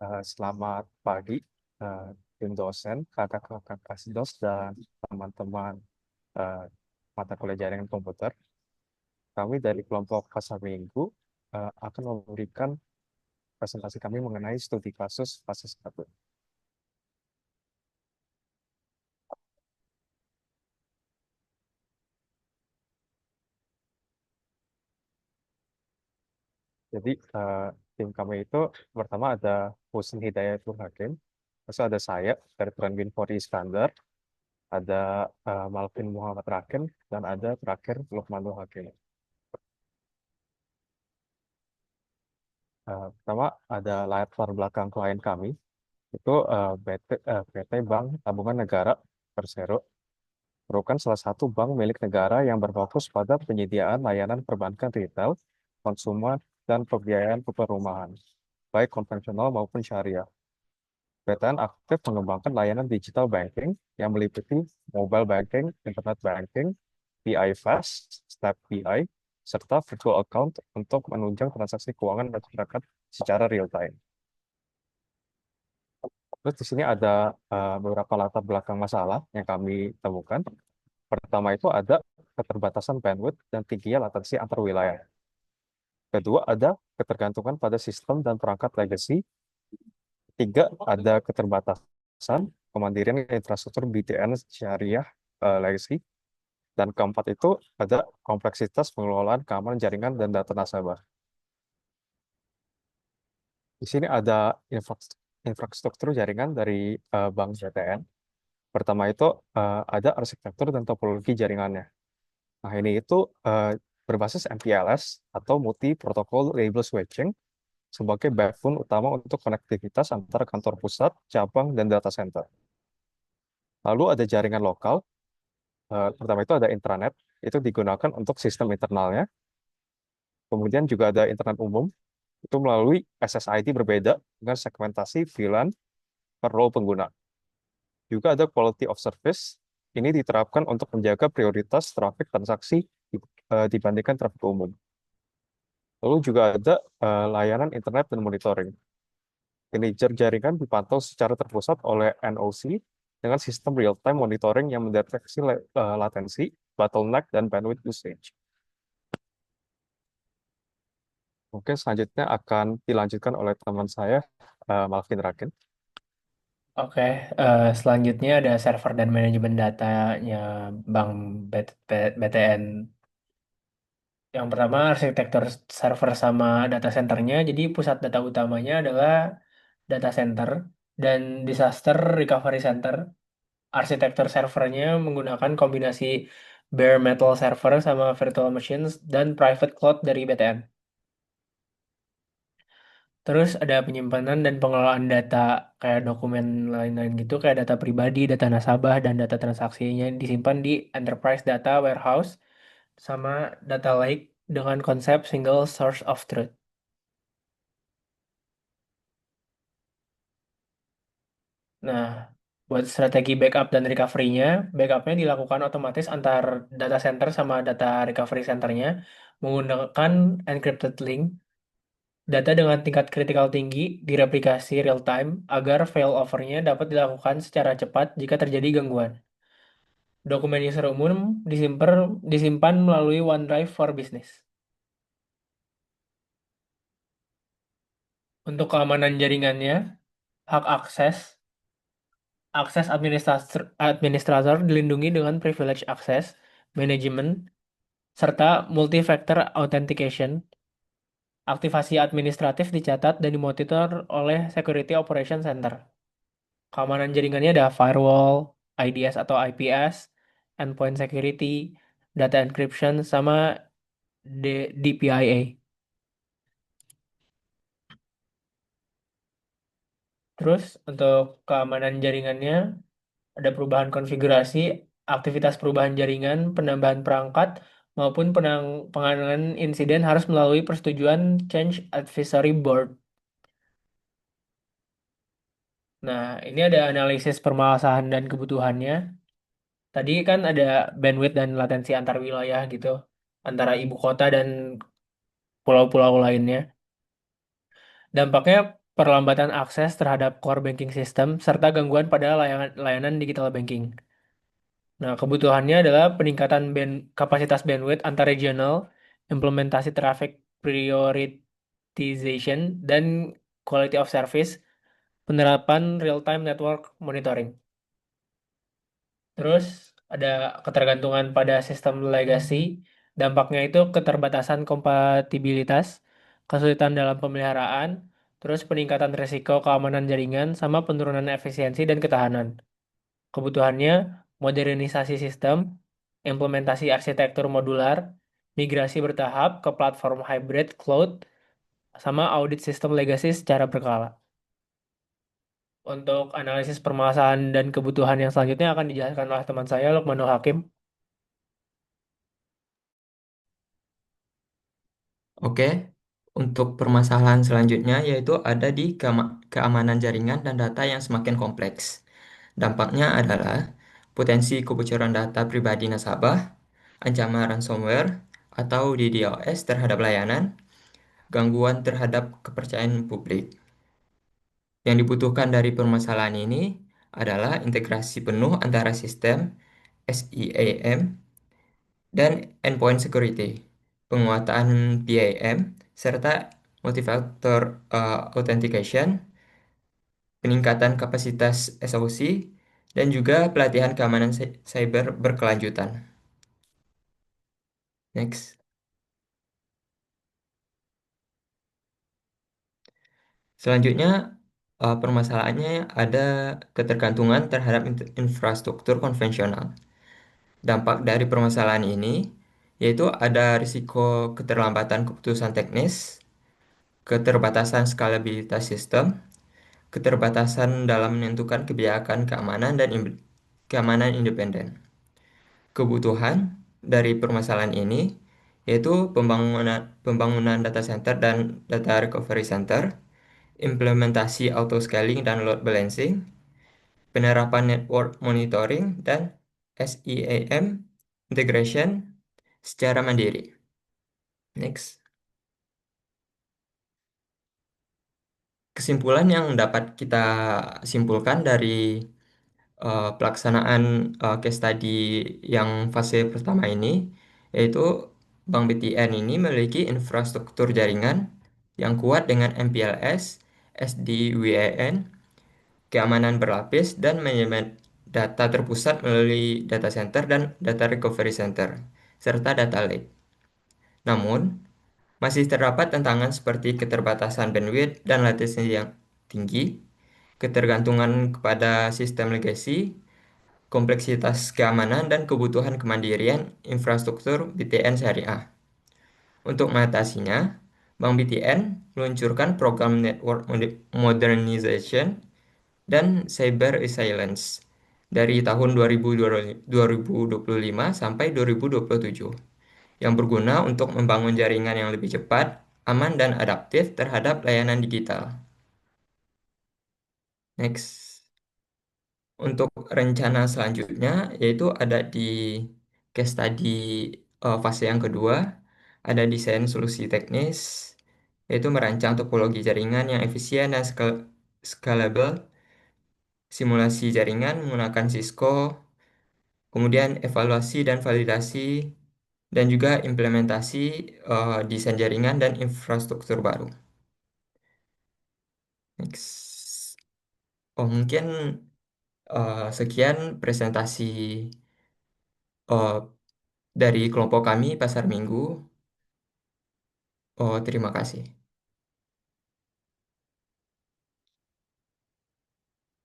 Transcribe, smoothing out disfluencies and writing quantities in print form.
Selamat pagi, eh, tim dosen, kakak-kakak Kasidos, dan teman-teman eh, mata kuliah jaringan komputer. Kami dari kelompok Pasar Minggu akan memberikan presentasi kami mengenai studi kasus fase 1. Jadi, tim kami itu pertama ada Husin Hidayatul Hakim, terus ada saya dari Tranbin Fori Iskandar, ada Malvin Muhammad Raken, dan ada terakhir Lukmanul Hakim. Pertama ada latar belakang klien kami, itu PT Bank Tabungan Negara Persero merupakan salah satu bank milik negara yang berfokus pada penyediaan layanan perbankan retail, konsumer, dan pembiayaan perumahan, baik konvensional maupun syariah. BTN aktif mengembangkan layanan digital banking yang meliputi mobile banking, internet banking, BI Fast, Snap BI, serta virtual account untuk menunjang transaksi keuangan masyarakat secara real time. Terus di sini ada beberapa latar belakang masalah yang kami temukan. Pertama itu ada keterbatasan bandwidth dan tingginya latensi antar wilayah. Kedua ada ketergantungan pada sistem dan perangkat legacy. Tiga ada keterbatasan kemandirian infrastruktur BTN syariah legacy. Dan keempat itu ada kompleksitas pengelolaan keamanan jaringan dan data nasabah. Di sini ada infrastruktur jaringan dari Bank BTN. Pertama itu ada arsitektur dan topologi jaringannya. Nah, ini itu eh, berbasis MPLS atau Multi Protocol Label Switching sebagai backbone utama untuk konektivitas antara kantor pusat, cabang, dan data center. Lalu ada jaringan lokal. Pertama itu ada intranet, itu digunakan untuk sistem internalnya. Kemudian juga ada internet umum, itu melalui SSID berbeda dengan segmentasi VLAN per role pengguna. Juga ada quality of service, ini diterapkan untuk menjaga prioritas trafik transaksi dibandingkan trafik umum. Lalu juga ada layanan internet dan monitoring. Manajer jaringan dipantau secara terpusat oleh NOC dengan sistem real-time monitoring yang mendeteksi latensi, bottleneck, dan bandwidth usage. Oke, selanjutnya akan dilanjutkan oleh teman saya, Malvin Rakin. Oke, selanjutnya ada server dan manajemen datanya Bank BTN. Yang pertama arsitektur server sama data centernya. Jadi pusat data utamanya adalah data center dan disaster recovery center. Arsitektur servernya menggunakan kombinasi bare metal server sama virtual machines dan private cloud dari BTN. Terus ada penyimpanan dan pengelolaan data kayak dokumen lain-lain gitu, kayak data pribadi, data nasabah, dan data transaksinya disimpan di Enterprise Data Warehouse sama Data Lake dengan konsep single source of truth. Nah, buat strategi backup dan recovery-nya, backupnya dilakukan otomatis antar data center sama data recovery centernya menggunakan encrypted link. Data dengan tingkat kritikal tinggi direplikasi real time agar failover-nya dapat dilakukan secara cepat jika terjadi gangguan. Dokumen user umum disimpan melalui OneDrive for Business. Untuk keamanan jaringannya, hak akses administrator dilindungi dengan privilege access, manajemen, serta multi-factor authentication. Aktivasi administratif dicatat dan dimonitor oleh Security Operation Center. Keamanan jaringannya ada firewall, IDS atau IPS, endpoint security, data encryption, sama DPIA. Terus untuk keamanan jaringannya ada perubahan konfigurasi, aktivitas perubahan jaringan, penambahan perangkat, maupun penanganan insiden harus melalui persetujuan Change Advisory Board. Nah, ini ada analisis permasalahan dan kebutuhannya. Tadi kan ada bandwidth dan latensi antar wilayah gitu, antara ibu kota dan pulau-pulau lainnya. Dampaknya perlambatan akses terhadap core banking system, serta gangguan pada layanan digital banking. Nah, kebutuhannya adalah peningkatan kapasitas bandwidth antar regional, implementasi traffic prioritization, dan quality of service, penerapan real-time network monitoring. Terus ada ketergantungan pada sistem legacy, dampaknya itu keterbatasan kompatibilitas, kesulitan dalam pemeliharaan, terus peningkatan risiko keamanan jaringan, sama penurunan efisiensi dan ketahanan. Kebutuhannya modernisasi sistem, implementasi arsitektur modular, migrasi bertahap ke platform hybrid cloud, sama audit sistem legacy secara berkala. Untuk analisis permasalahan dan kebutuhan yang selanjutnya akan dijelaskan oleh teman saya, Lukmanul Hakim. Oke, untuk permasalahan selanjutnya yaitu ada di keamanan jaringan dan data yang semakin kompleks. Dampaknya adalah potensi kebocoran data pribadi nasabah, ancaman ransomware atau DDoS terhadap layanan, gangguan terhadap kepercayaan publik. Yang dibutuhkan dari permasalahan ini adalah integrasi penuh antara sistem SIEM dan endpoint security, penguatan PAM, serta multifactor authentication, peningkatan kapasitas SOC, dan juga pelatihan keamanan cyber berkelanjutan. Next. Selanjutnya, permasalahannya ada ketergantungan terhadap infrastruktur konvensional. Dampak dari permasalahan ini yaitu ada risiko keterlambatan keputusan teknis, keterbatasan skalabilitas sistem, keterbatasan dalam menentukan kebijakan keamanan dan keamanan independen. Kebutuhan dari permasalahan ini yaitu pembangunan data center dan data recovery center, implementasi auto scaling dan load balancing, penerapan network monitoring dan SIAM integration secara mandiri. Next. Kesimpulan yang dapat kita simpulkan dari pelaksanaan case study yang fase pertama ini, yaitu Bank BTN ini memiliki infrastruktur jaringan yang kuat dengan MPLS, SD-WAN, keamanan berlapis, dan manajemen data terpusat melalui data center dan data recovery center, serta data lake. Namun, masih terdapat tantangan seperti keterbatasan bandwidth dan latensi yang tinggi, ketergantungan kepada sistem legacy, kompleksitas keamanan, dan kebutuhan kemandirian infrastruktur BTN syariah. Untuk mengatasinya, Bank BTN meluncurkan program Network Modernization dan Cyber Resilience dari tahun 2025 sampai 2027 yang berguna untuk membangun jaringan yang lebih cepat, aman, dan adaptif terhadap layanan digital. Next. Untuk rencana selanjutnya, yaitu ada di case study fase yang kedua, ada desain solusi teknis, yaitu merancang topologi jaringan yang efisien dan scalable, simulasi jaringan menggunakan Cisco, kemudian evaluasi dan validasi, dan juga implementasi desain jaringan dan infrastruktur baru. Next. Oh, mungkin sekian presentasi eh, dari kelompok kami Pasar Minggu. Oh, terima kasih.